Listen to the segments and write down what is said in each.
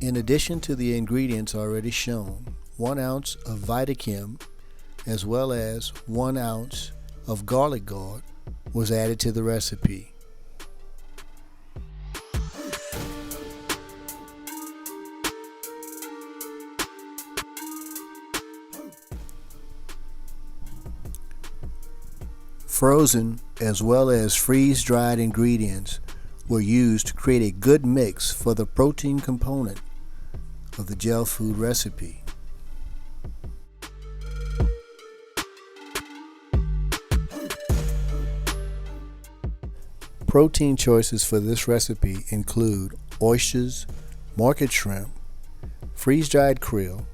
In addition to the ingredients already shown, 1 ounce of Vitachem as well as 1 ounce of garlic gourd was added to the recipe. Frozen as well as freeze-dried ingredients were used to create a good mix for the protein component of the gel food recipe. Protein choices for this recipe include oysters, market shrimp, freeze-dried krill,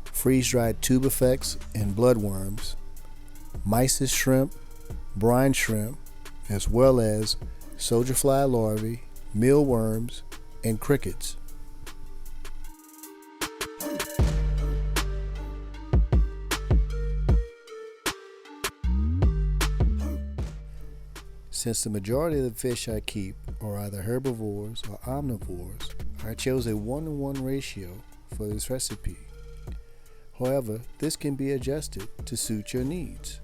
freeze-dried tubifex and bloodworms, mysis shrimp, brine shrimp, as well as soldier fly larvae, mealworms, and crickets. Since the majority of the fish I keep are either herbivores or omnivores, I chose a 1-to-1 ratio for this recipe. However, this can be adjusted to suit your needs.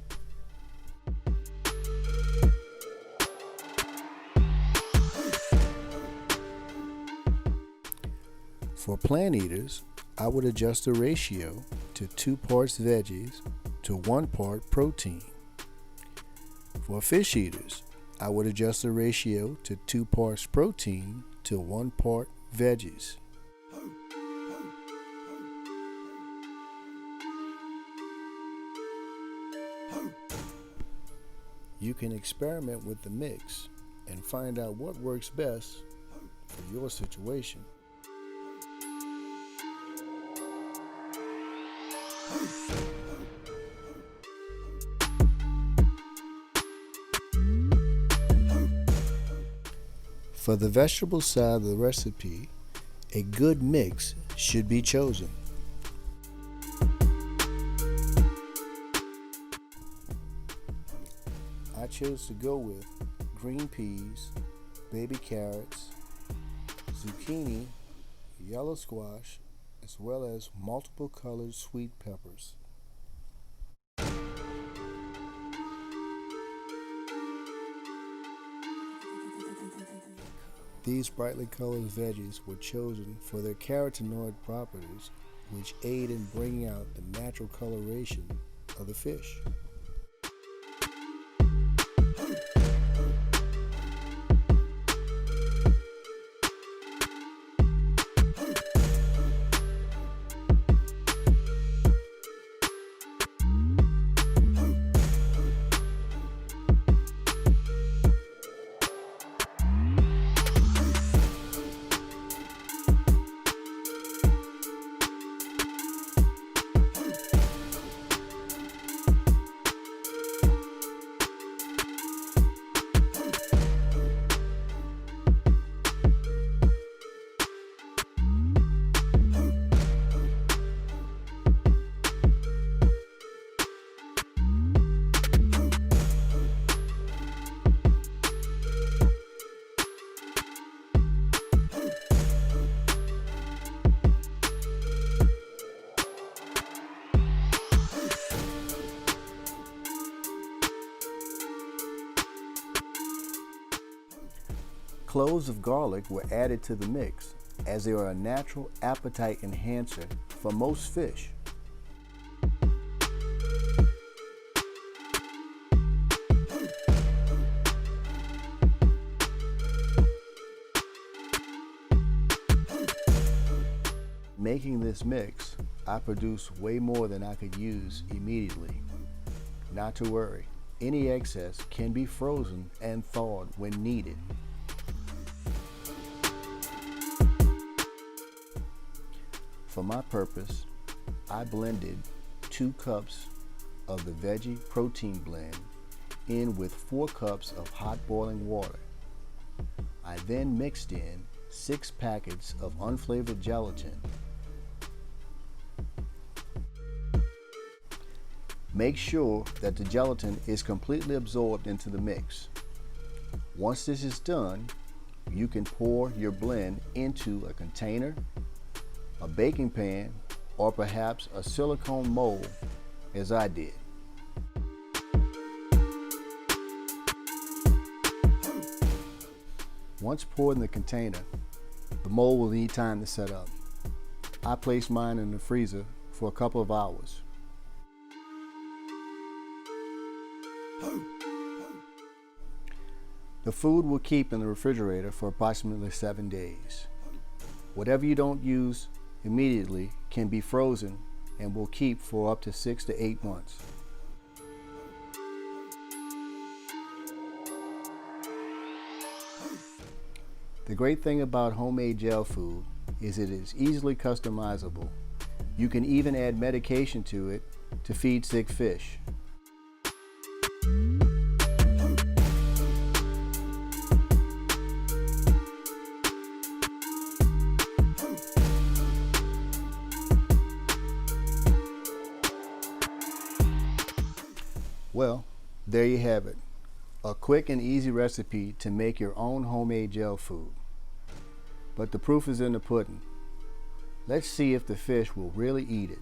For plant eaters, I would adjust the ratio to 2 parts veggies to 1 part protein. For fish eaters, I would adjust the ratio to 2 parts protein to 1 part veggies. You can experiment with the mix and find out what works best for your situation. For the vegetable side of the recipe, a good mix should be chosen. I chose to go with green peas, baby carrots, zucchini, yellow squash, as well as multiple colored sweet peppers. These brightly colored veggies were chosen for their carotenoid properties, which aid in bringing out the natural coloration of the fish. Cloves of garlic were added to the mix as they are a natural appetite enhancer for most fish. Making this mix, I produced way more than I could use immediately. Not to worry, any excess can be frozen and thawed when needed. For my purpose, I blended 2 cups of the veggie protein blend in with 4 cups of hot boiling water. I then mixed in 6 packets of unflavored gelatin. Make sure that the gelatin is completely absorbed into the mix. Once this is done, you can pour your blend into a container, a baking pan, or perhaps a silicone mold, as I did. Once poured in the container, the mold will need time to set up. I placed mine in the freezer for a couple of hours. The food will keep in the refrigerator for approximately 7 days. Whatever you don't use immediately can be frozen and will keep for up to 6 to 8 months. The great thing about homemade gel food is it is easily customizable. You can even add medication to it to feed sick fish. Well, there you have it. A quick and easy recipe to make your own homemade gel food. But the proof is in the pudding. Let's see if the fish will really eat it.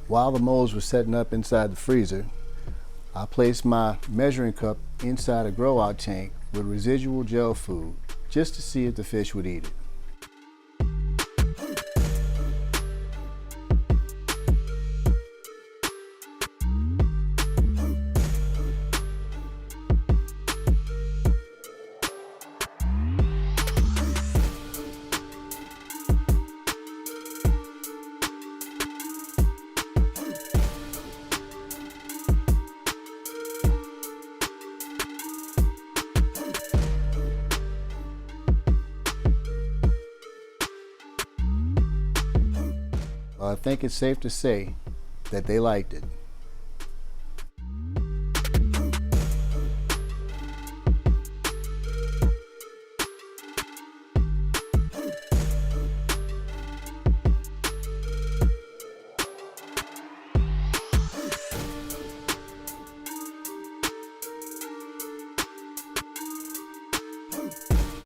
While the molds were setting up inside the freezer, I placed my measuring cup inside a grow-out tank with residual gel food just to see if the fish would eat it. I think it's safe to say that they liked it.